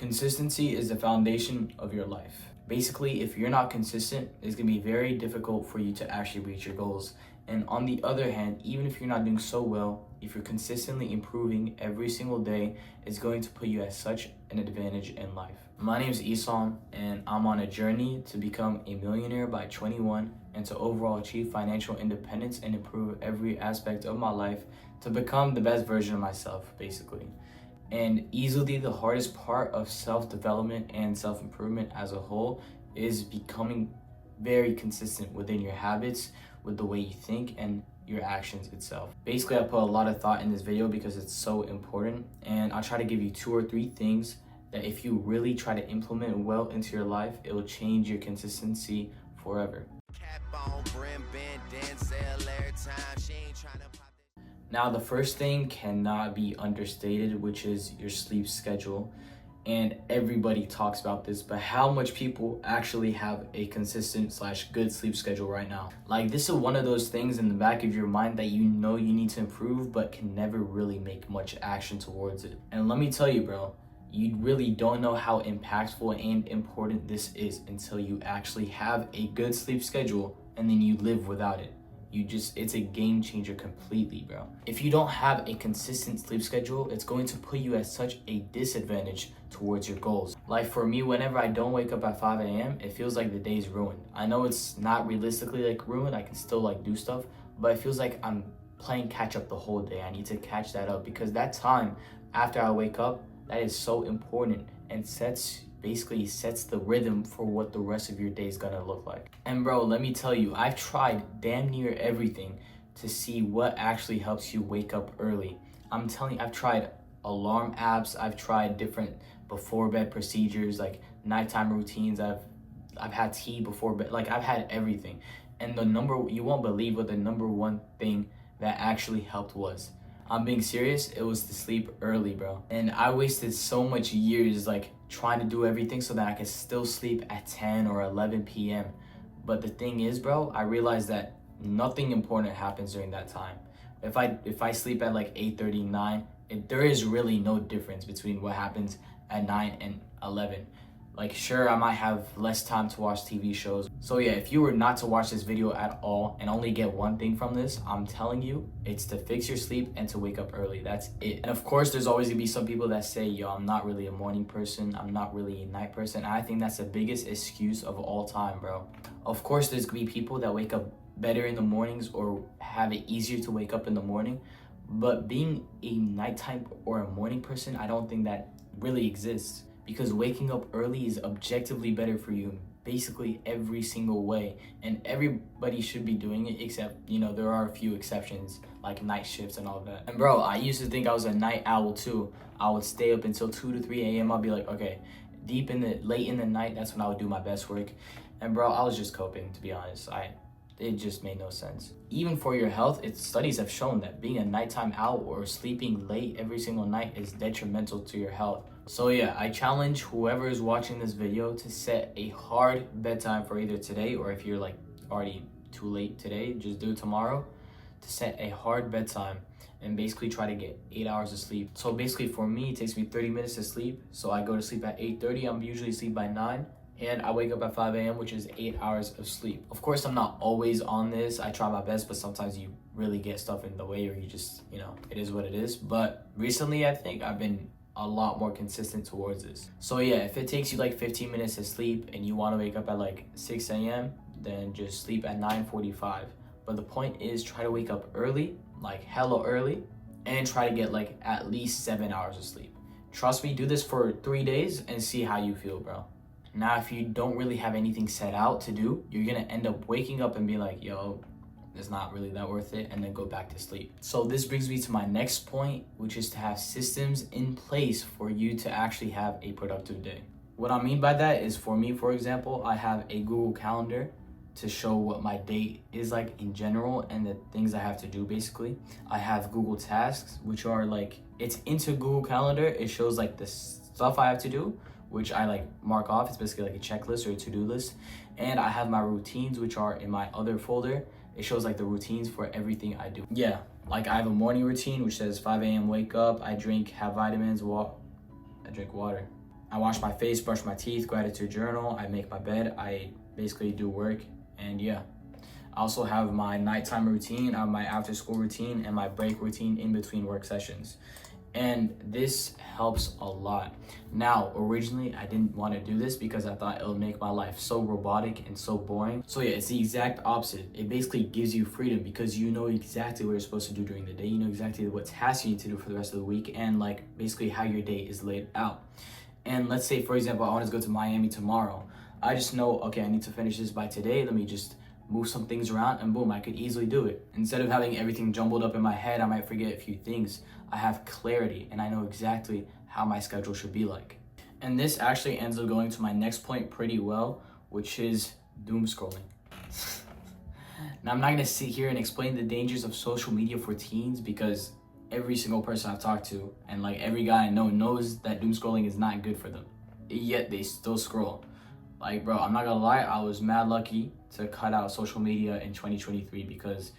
Consistency is the foundation of your life. Basically, if you're not consistent, it's gonna be very difficult for you to actually reach your goals. And on the other hand, even if you're not doing so well, if you're consistently improving every single day, it's going to put you at such an advantage in life. My name is Isam, and I'm on a journey to become a millionaire by 21 and to overall achieve financial independence and improve every aspect of my life to become the best version of myself, basically. And easily the hardest part of self-development and self-improvement as a whole is becoming very consistent within your habits, with the way you think and your actions itself. Basically, I put a lot of thought in this video because it's so important, and I'll try to give you 2 or 3 things that if you really try to implement well into your life, it will change your consistency forever. Now, the first thing cannot be understated, which is your sleep schedule. And everybody talks about this, but how much people actually have a consistent / good sleep schedule right now? Like, this is one of those things in the back of your mind that you know you need to improve, but can never really make much action towards it. And let me tell you, bro, you really don't know how impactful and important this is until you actually have a good sleep schedule and then you live without it. It's a game changer completely, bro. If you don't have a consistent sleep schedule, it's going to put you at such a disadvantage towards your goals. Like for me, whenever I don't wake up at 5 a.m., it feels like the day's ruined. I know it's not realistically like ruined, I can still like do stuff, but it feels like I'm playing catch up the whole day. I need to catch that up because that time after I wake up, that is so important and basically sets the rhythm for what the rest of your day is gonna look like. And bro, let me tell you, I've tried damn near everything to see what actually helps you wake up early. I'm telling you, I've tried alarm apps, I've tried different before bed procedures, like nighttime routines, I've had tea before bed, like I've had everything. And you won't believe what the number one thing that actually helped was. I'm being serious, it was to sleep early, bro. And I wasted so much years like trying to do everything so that I could still sleep at 10 or 11 p.m. But the thing is, bro, I realized that nothing important happens during that time. If I sleep at like 8:30, 9, there is really no difference between what happens at 9 and 11. Like, sure, I might have less time to watch TV shows. So yeah, if you were not to watch this video at all and only get one thing from this, I'm telling you, it's to fix your sleep and to wake up early. That's it. And of course, there's always gonna be some people that say, yo, I'm not really a morning person. I'm not really a night person. And I think that's the biggest excuse of all time, bro. Of course, there's gonna be people that wake up better in the mornings or have it easier to wake up in the morning. But being a nighttime or a morning person, I don't think that really exists. Because waking up early is objectively better for you in basically every single way, and everybody should be doing it, except, you know, there are a few exceptions like night shifts and all that. And bro, I used to think I was a night owl too. I would stay up until 2 to 3 a.m. I'll be like, okay, late in the night, that's when I would do my best work. And bro, I was just coping, to be honest. It just made no sense. Even for your health, studies have shown that being a nighttime owl or sleeping late every single night is detrimental to your health. So yeah, I challenge whoever is watching this video to set a hard bedtime for either today, or if you're like already too late today, just do it tomorrow, to set a hard bedtime and basically try to get 8 hours of sleep. So basically for me, it takes me 30 minutes to sleep. So I go to sleep at 8:30, I'm usually asleep by 9. And I wake up at 5 a.m., which is 8 hours of sleep. Of course, I'm not always on this. I try my best, but sometimes you really get stuff in the way, or you just, you know, it is what it is. But recently, I think I've been a lot more consistent towards this. So yeah, if it takes you like 15 minutes to sleep and you want to wake up at like 6 a.m., then just sleep at 9:45. But the point is, try to wake up early, like hella early, and try to get like at least 7 hours of sleep. Trust me, do this for 3 days and see how you feel, bro. Now, if you don't really have anything set out to do, you're gonna end up waking up and be like, yo, it's not really that worth it, and then go back to sleep. So this brings me to my next point, which is to have systems in place for you to actually have a productive day. What I mean by that is, for me, for example, I have a Google Calendar to show what my day is like in general and the things I have to do, basically. I have Google Tasks, which are like, it's into Google Calendar. It shows like the stuff I have to do, which I like mark off. It's basically like a checklist or a to-do list. And I have my routines, which are in my other folder. It shows like the routines for everything I do. Yeah, like I have a morning routine, which says 5 a.m. wake up, I have vitamins, I drink water. I wash my face, brush my teeth, gratitude journal, I make my bed, I basically do work, and yeah. I also have my nighttime routine, I have my after school routine, and my break routine in between work sessions. And this helps a lot. Now, originally, I didn't want to do this because I thought it would make my life so robotic and so boring. So yeah, it's the exact opposite. It basically gives you freedom because you know exactly what you're supposed to do during the day. You know exactly what tasks you need to do for the rest of the week and like basically how your day is laid out. And let's say, for example, I want to go to Miami tomorrow. I just know, okay, I need to finish this by today. Let me just move some things around and boom, I could easily do it. Instead of having everything jumbled up in my head, I might forget a few things. I have clarity and I know exactly how my schedule should be like. And this actually ends up going to my next point pretty well, which is doom scrolling. Now, I'm not gonna sit here and explain the dangers of social media for teens because every single person I've talked to and like every guy I know knows that doom scrolling is not good for them. Yet they still scroll. Like, bro, I'm not gonna lie, I was mad lucky to cut out social media in 2023 because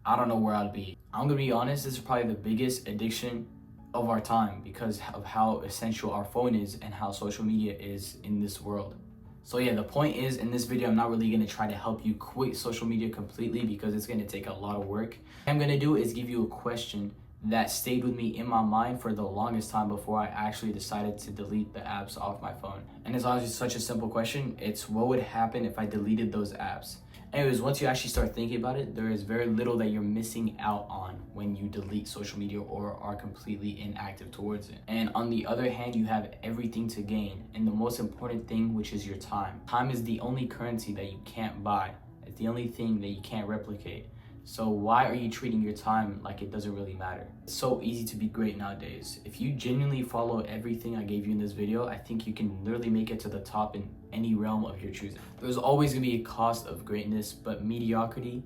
I don't know where I'd be. I'm gonna be honest, this is probably the biggest addiction of our time because of how essential our phone is and how social media is in this world. So yeah, the point is in this video, I'm not really gonna try to help you quit social media completely because it's gonna take a lot of work. What I'm gonna do is give you a question that stayed with me in my mind for the longest time before I actually decided to delete the apps off my phone. And it's honestly such a simple question. It's what would happen if I deleted those apps? Anyways, once you actually start thinking about it, there is very little that you're missing out on when you delete social media or are completely inactive towards it. And on the other hand, you have everything to gain. And the most important thing, which is your time. Time is the only currency that you can't buy. It's the only thing that you can't replicate. So why are you treating your time like it doesn't really matter? It's so easy to be great nowadays. If you genuinely follow everything I gave you in this video, I think you can literally make it to the top in any realm of your choosing. There's always gonna be a cost of greatness, but mediocrity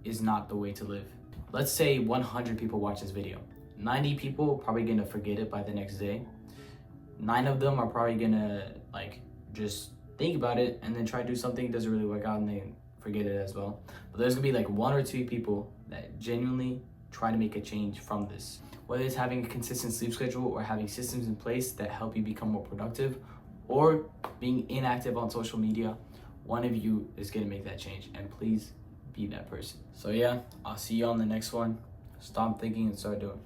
is not the way to live. Let's say 100 people watch this video. 90 people are probably gonna forget it by the next day. 9 of them are probably gonna like just think about it and then try to do something that doesn't really work out and they forget it as well. But there's gonna be like 1 or 2 people that genuinely try to make a change from this. Whether it's having a consistent sleep schedule or having systems in place that help you become more productive or being inactive on social media, one of you is gonna make that change, and please be that person. So yeah, I'll see you on the next one. Stop thinking and start doing.